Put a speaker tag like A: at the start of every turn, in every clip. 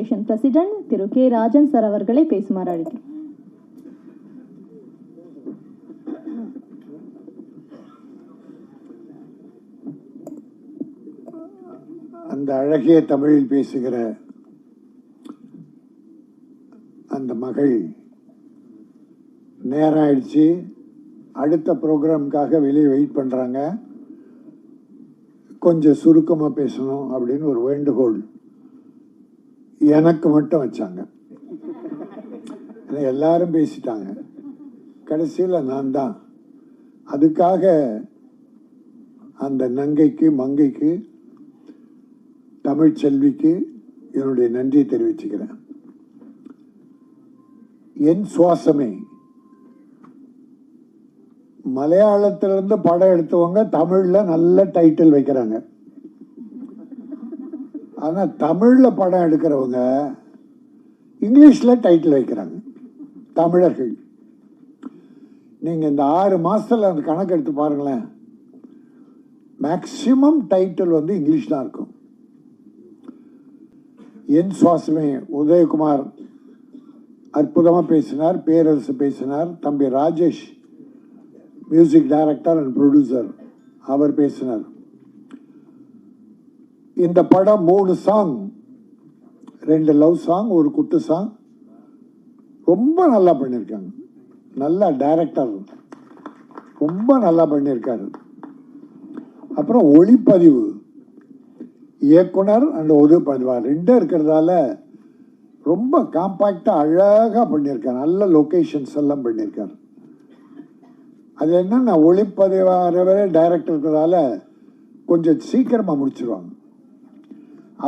A: Association president திரு K Rajan sir அவர்களை பேசுமாறு அழைக்கிறோம்.
B: அந்த அழகிய தமிழில் பேசுகிற அந்த மகள் நேரம் ஆயிடுச்சு, அடுத்த ப்ரோக்ராமுக்காக வெளியே வெயிட் பண்ணுறாங்க, கொஞ்சம் சுருக்கமாக பேசணும் அப்படின்னு ஒரு வேண்டுகோள் எனக்கு மட்டும் வச்சாங்க. எல்லாரும் பேசிட்டாங்க, கடைசியில் நான் தான். அதுக்காக அந்த நங்கைக்கு மங்கைக்கு தமிழ்ச்செல்விக்கு என்னுடைய நன்றியை தெரிவிச்சுக்கிறேன். என் சுவாசமே மலையாளத்திலிருந்து படம் எடுத்தவங்க தமிழ்ல நல்ல டைட்டில் வைக்கிறாங்க. ஆனா தமிழ்ல படம் எடுக்கிறவங்க இங்கிலீஷ்ல டைட்டில் வைக்கிறாங்க. தமிழர்கள் நீங்க இந்த 6 மாசத்துல அந்த கணக்கு எடுத்து பாருங்களேன், மேக்சிமம் டைட்டில் வந்து இங்கிலீஷ் தான் இருக்கும். என் சுவாசமே உதயகுமார் அற்புதமாக பேசினார், பேரரசு பேசினார், தம்பி Rajesh music director and producer அவர் பேசினார். இந்த படம் 3 சாங், 2 லவ் சாங், ஒரு குத்து சாங், ரொம்ப நல்லா பண்ணியிருக்காங்க. நல்ல டைரக்டர், ரொம்ப நல்லா பண்ணியிருக்காரு. அப்புறம் ஒளிப்பதிவு இயக்குனர் அண்ட் ஒளிப்பதிவார் 2 இருக்கிறதால ரொம்ப காம்பாக்டாக அழகாக பண்ணியிருக்காரு. நல்ல லொக்கேஷன்ஸ் எல்லாம் பண்ணியிருக்காரு. அது என்னன்னா ஒளிப்பதிவாரவே டைரக்டர் இருக்கிறதால கொஞ்சம் சீக்கிரமாக முடிச்சிருவாங்க.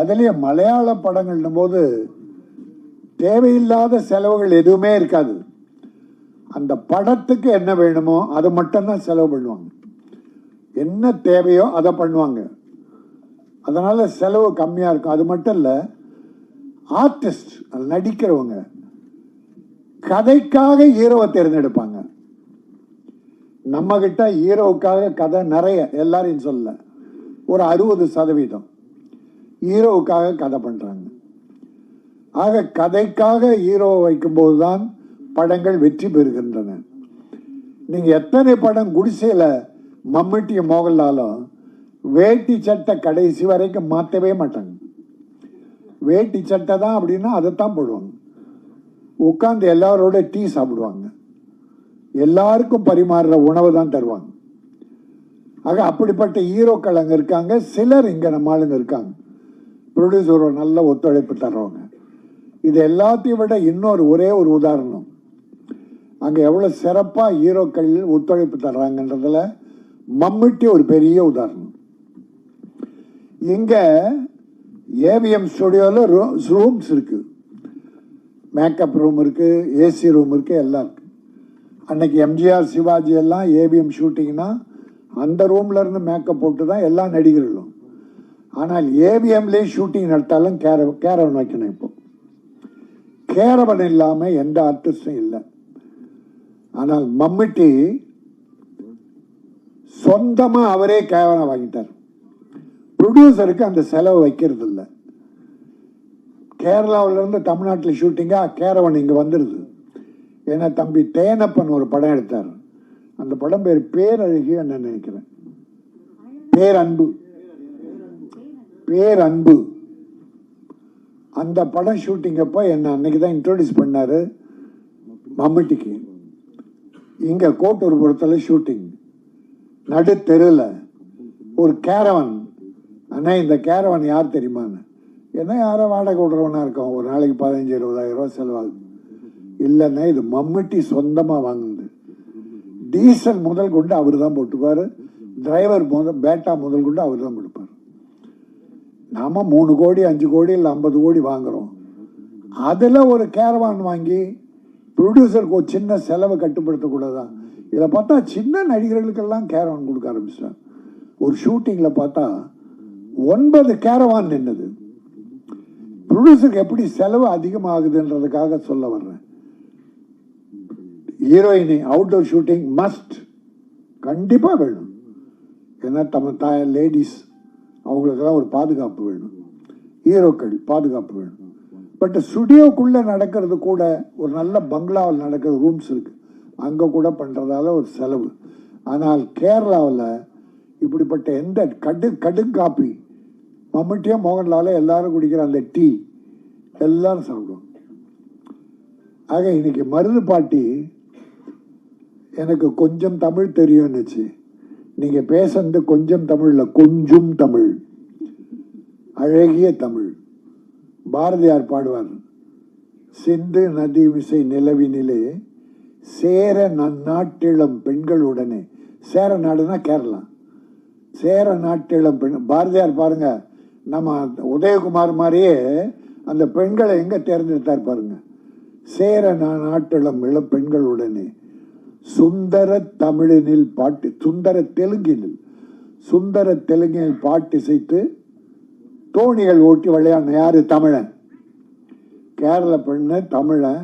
B: அதுலேயே மலையாள படங்கள்னும் போது தேவையில்லாத செலவுகள் எதுவுமே இருக்காது. அந்த படத்துக்கு என்ன வேணுமோ அதை மட்டும்தான் செலவு பண்ணுவாங்க, என்ன தேவையோ அதை பண்ணுவாங்க. அதனால செலவு கம்மியாக இருக்கும். அது மட்டும் இல்லை, ஆர்டிஸ்ட் நடிக்கிறவங்க கதைக்காக ஹீரோவை தேர்ந்தெடுப்பாங்க. நம்ம கிட்ட ஹீரோவுக்காக கதை நிறைய, எல்லாரையும் சொல்ல ஒரு 60% ஹீரோவுக்காக கதை பண்றாங்க. ஆக கதைக்காக ஹீரோவை வைக்கும்போது தான் படங்கள் வெற்றி பெறுகின்றன. நீங்க எத்தனை படம் குடிசையில் மம்முட்டியும் மோகன்லாலும் வேட்டி சட்டை கடைசி வரைக்கும் மாற்றவே மாட்டாங்க. வேட்டி சட்டை தான் அப்படின்னா அதைத்தான் போடுவாங்க. உட்காந்து எல்லாரோட டீ சாப்பிடுவாங்க, எல்லாருக்கும் பரிமாறுற உணவு தான் தருவாங்க. ஆக அப்படிப்பட்ட ஹீரோக்கள் அங்கே இருக்காங்க. சிலர் இங்கே நம்ம ஆளுங்க இருக்காங்க, ப்ரொடியூசர் நல்ல ஒத்துழைப்பு தர்றவங்க. இது எல்லாத்தையும் விட இன்னொரு ஒரே ஒரு உதாரணம், அங்கே எவ்வளோ சிறப்பாக ஹீரோக்கள் ஒத்துழைப்பு தர்றாங்கன்றதுல மம்முட்டி ஒரு பெரிய உதாரணம். இங்கே ஏவிஎம் ஸ்டுடியோவில் ரூம்ஸ் இருக்கு, மேக்கப் ரூம் இருக்கு, ஏசி ரூம் இருக்கு, எல்லாம் இருக்கு. அன்னைக்கு எம்ஜிஆர் சிவாஜி எல்லாம் ஏவிஎம் ஷூட்டிங்னா அந்த ரூம்ல இருந்து மேக்கப் போட்டு தான் எல்லா நடிகர்களும். ஆனால் ஏவிஎம்லேயே ஷூட்டிங் நடத்தாலும் கேரவன் வைக்கணும். இப்போ கேரவன் இல்லாமல் எந்த ஆர்டிஸ்டும் இல்லை. ஆனால் மம்முட்டி சொந்தமாக அவரே கேரவனை வாங்கிட்டார். ப்ரொடியூசருக்கு அந்த செலவு வைக்கிறது இல்லை. கேரளாவிலேருந்து தமிழ்நாட்டில் ஷூட்டிங்காக கேரவன் இங்கே வந்துடுது. ஏன்னா தம்பி தேனப்பன் ஒரு படம் எடுத்தார், அந்த படம் பேர் பேரழகி என்ன நினைக்கிறேன், பேரன்பு. அந்த படம் ஷூட்டிங் அப்போ என்ன அன்னைக்கு தான் இன்ட்ரோடியூஸ் பண்ணாரு மம்முட்டிக்கு. இங்கே கோட்டூர்புரத்தில் ஷூட்டிங், நடு தெருவில் ஒரு கேரவன். அண்ணா இந்த கேரவன் யார் தெரியுமான்னு, ஏன்னா யாரோ வாடகை விடுறவனா இருக்கும், ஒரு நாளைக்கு 15-20,000 ரூபா செலவாகுது. இல்லைன்னா இது மம்முட்டி சொந்தமாக வாங்குது. டீசல் முதல் கொண்டு அவர் தான் போட்டுக்குவார், டிரைவர் பேட்டா முதல் கொண்டு அவர் தான் கொடுப்பார். நாம 3 கோடி 5 கோடி இல்லை 50 கோடி வாங்குறோம். அதில் ஒரு கேரவான் வாங்கி ப்ரொடியூசருக்கு ஒரு சின்ன செலவை கட்டுப்படுத்தக்கூடாதான். இதில் பார்த்தா சின்ன நடிகர்களுக்கெல்லாம் கேரவான் கொடுக்க ஆரம்பிச்சிட்டாங்க. ஒரு ஷூட்டிங்கில் பார்த்தா 9 கேரவான் நின்னுது. ப்ரொடியூசருக்கு எப்படி செலவு அதிகமாகுதுன்றதுக்காக சொல்ல வர்றேன். ஹீரோயினி அவுட்டோர் ஷூட்டிங் மஸ்ட், கண்டிப்பாக வேணும். ஏன்னா லேடிஸ் அவங்களுக்கெல்லாம் ஒரு பாதுகாப்பு வேணும், ஹீரோக்கள் பாதுகாப்பு வேணும். பட் ஸ்டுடியோக்குள்ளே நடக்கிறது கூட ஒரு நல்ல பங்களாவில் நடக்கிற ரூம்ஸ் இருக்குது, அங்கே கூட பண்ணுறதால ஒரு செலவு. ஆனால் கேரளாவில் இப்படிப்பட்ட எந்த கடும் காப்பி, மம்முட்டியா மோகன்லால எல்லாரும் குடிக்கிற அந்த டீ எல்லாரும் சாப்பிடுவோம். ஆக இன்னைக்கு மருது பாட்டி எனக்கு கொஞ்சம் தமிழ் தெரியும்னுச்சு. நீங்கள் பேசுறது கொஞ்சம் தமிழில் கொஞ்சம் தமிழ், அழகிய தமிழ். பாரதியார் பாடுவார், சிந்து நதி விசை நிலவினிலே சேர நன்னாட்டிளம் பெண்களுடனே. சேர நாடுனா கேரளா. சேர நாட்டிளம் பெண், பாரதியார் பாருங்க, நம்ம உதயகுமார் மாதிரியே அந்த பெண்களை எங்க தேர்ந்தெடுத்தார் பாருங்க. சேர நாட்டிளம் இளம் பெண்களுடனே சுந்தர தமிழினில் பாட்டு, சுந்தர தெலுங்கினில் பாட்டு இசைத்து தோணிகள் ஓட்டி விளையாடின யாரு? தமிழன். கேரள பெண்ணு, தமிழன்,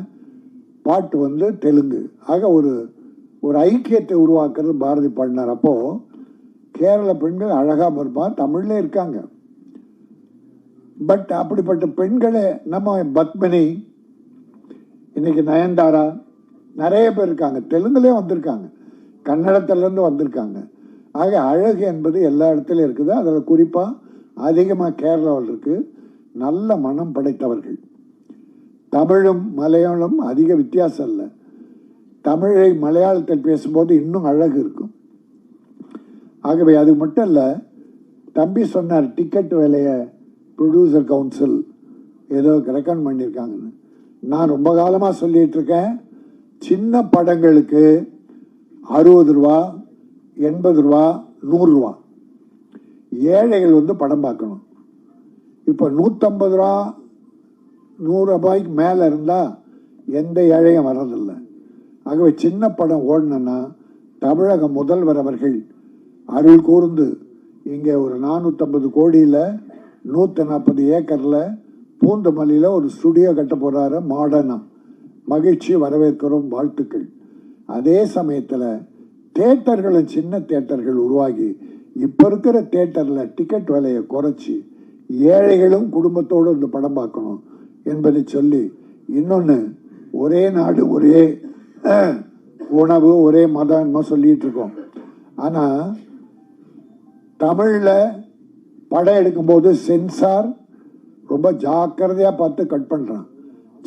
B: பாட்டு தெலுங்கு. ஆக ஒரு ஐக்கியத்தை உருவாக்குறது பாரதி பாடினார். அப்போ கேரள பெண்கள் அழகாக இருப்பான், தமிழ்ல இருக்காங்க. பட் அப்படிப்பட்ட பெண்களை நம்ம பத்மினி, இன்னைக்கு நயன்தாரா, நிறைய பேர் இருக்காங்க, தெலுங்குலேயே வந்திருக்காங்க, கன்னடத்திலேருந்து வந்திருக்காங்க. ஆக அழகு என்பது எல்லா இடத்துலையும் இருக்குது. அதில் குறிப்பாக அதிகமாக கேரளாவில் இருக்கு. நல்ல மனம் படைத்தவர்கள். தமிழும் மலையாளம் அதிக வித்தியாசம் இல்லை. தமிழை மலையாளத்தில் பேசும்போது இன்னும் அழகு இருக்கும். ஆகவே அது மட்டும் இல்லை, தம்பி சொன்னார் டிக்கெட் விலையை ப்ரொடியூசர் கவுன்சில் ஏதோ ரெக்கமெண்ட் பண்ணியிருக்காங்கன்னு. நான் ரொம்ப காலமாக சொல்லிட்டு இருக்கேன், சின்ன படங்களுக்கு 60 ரூபா, 80 ரூபா, 100 ரூபா. ஏழைகள் படம் பார்க்கணும். இப்போ 150 ரூபா, 100 ரூபாய்க்கு மேலே இருந்தால் எந்த ஏழையும் வர்றதில்லை. ஆகவே சின்ன படம் ஓடணுன்னா தமிழக முதல்வர் அவர்கள் அருள் கூர்ந்து இங்கே ஒரு 450 கோடியில் 140 ஏக்கரில் பூந்தமல்லியில் ஒரு ஸ்டுடியோ கட்ட போகிறாரு, மாடர்னாக. மகிழ்ச்சி, வரவேற்கிறோம், வாழ்த்துக்கள். அதே சமயத்தில் தேட்டர்களும் சின்ன தேட்டர்கள் உருவாகி இப்போ இருக்கிற தேட்டரில் டிக்கெட் விலையை குறைச்சி ஏழைகளும் குடும்பத்தோடு இந்த படம் பார்க்கணும் என்பதை சொல்லி, இன்னொன்று, ஒரே நாடு ஒரே உணவு ஒரே மதம் சொல்லிட்டு இருக்கோம். ஆனால் தமிழில் படம் எடுக்கும்போது சென்சார் ரொம்ப ஜாக்கிரதையாக பார்த்து கட் பண்ணுறான்.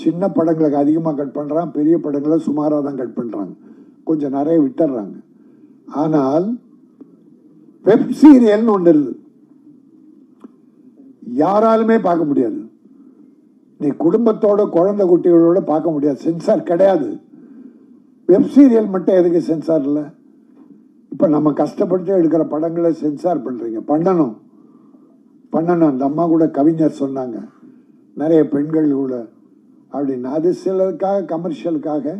B: சின்ன படங்களுக்கு அதிகமாக கட் பண்ணுறான், பெரிய படங்களை சுமாராக தான் கட் பண்ணுறாங்க, கொஞ்சம் நிறைய விட்டுடுறாங்க. ஆனால் வெப் சீரியல்னு ஒன்று இருக்குது, யாராலுமே பார்க்க முடியாது. நீ குடும்பத்தோட குழந்தை குட்டிகளோட பார்க்க முடியாது, சென்சார் கிடையாது. வெப் சீரியல் மட்டும் எதுக்கு சென்சார் இல்லை? இப்போ நம்ம கஷ்டப்பட்டு எடுக்கிற படங்களை சென்சார் பண்ணுறீங்க. பண்ணணும். அந்த அம்மா கூட கவிஞர் சொன்னாங்க, நிறைய பெண்கள் கூட அப்படின்னு. அது சிலருக்காக, கமர்ஷியலுக்காக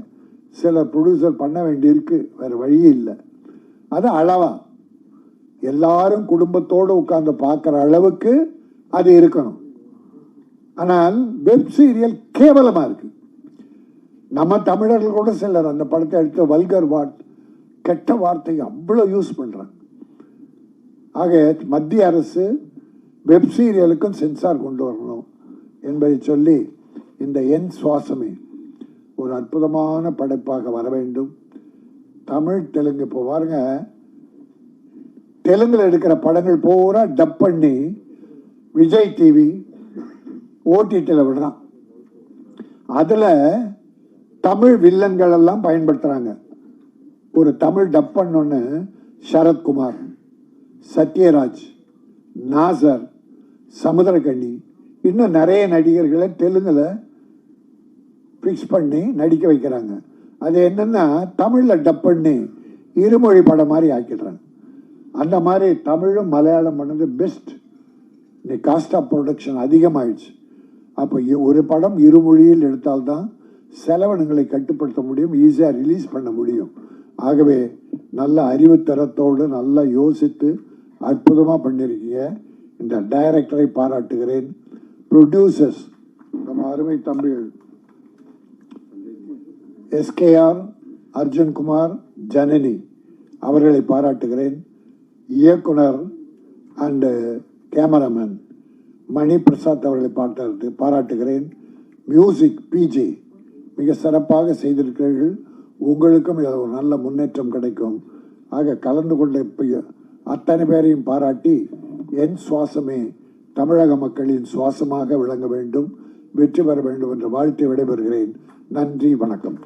B: சில ப்ரொடியூசர் பண்ண வேண்டியிருக்கு, வேறு வழியே இல்லை. அது அளவா எல்லாரும் குடும்பத்தோடு உட்கார்ந்து பார்க்குற அளவுக்கு அது இருக்கணும். ஆனால் வெப் சீரியல் கேவலமாக இருக்கு. நம்ம தமிழர்கள் கூட சிலர் அந்த படத்தை எடுத்து வல்கர் கெட்ட வார்த்தை அவ்வளோ யூஸ் பண்ணுறாங்க. ஆக மத்திய அரசு வெப் சீரியலுக்கும் சென்சார் கொண்டு வரணும் என்பதை சொல்லி, இந்த என் சுவாசமே ஒரு அற்புதமான படைப்பாக வர வேண்டும். தமிழ் தெலுங்கு இப்போ பாருங்க, தெலுங்குல எடுக்கிற படங்கள் பூரா டப் பண்ணி விஜய் டிவி ஓடிடியில் விடுறான். அதில் தமிழ் வில்லன்கள் எல்லாம் பயன்படுத்துகிறாங்க. ஒரு தமிழ் டப் பண்ணொன்னு சரத்குமார், சத்யராஜ், நாசர், சமுத்திரக்கண்ணி, இன்னும் நிறைய நடிகர்களை தெலுங்குல ஃபிக்ஸ் பண்ணி நடிக்க வைக்கிறாங்க. அது என்னன்னா தமிழில் டப் பண்ணி இருமொழி படம் மாதிரி ஆக்கிடுறாங்க. அந்த மாதிரி தமிழும் மலையாளம் பண்ணது பெஸ்ட். இந்த காஸ்ட் ஆஃப் ப்ரொடக்ஷன் அதிகமாகிடுச்சு. அப்போ ஒரு படம் இருமொழியில் எடுத்தால்தான் செலவினங்களை கட்டுப்படுத்த முடியும், ஈஸியாக ரிலீஸ் பண்ண முடியும். ஆகவே நல்ல அறிவுத்தரத்தோடு நல்லா யோசித்து அற்புதமாக பண்ணியிருக்கீங்க. இந்த டைரக்டரை பாராட்டுகிறேன். ப்ரொடியூசர்ஸ் நம்ம அருமை தம்பிகள் எஸ்கேஆர், அர்ஜுன்குமார், ஜனனி அவர்களை பாராட்டுகிறேன். இயக்குனர் அண்டு கேமராமேன் மணி பிரசாத் அவர்களை பாராட்டுகிறேன். மியூசிக் பிஜி மிக சிறப்பாக செய்திருக்கிறீர்கள். உங்களுக்கும் இதில் ஒரு நல்ல முன்னேற்றம் கிடைக்கும். ஆக கலந்து கொண்ட அத்தனை பேரையும் பாராட்டி, என் சுவாசமே தமிழக மக்களின் சுவாசமாக விளங்க வேண்டும், வெற்றி பெற வேண்டும் என்று வாழ்த்து விடைபெறுகிறேன். நன்றி, வணக்கம்.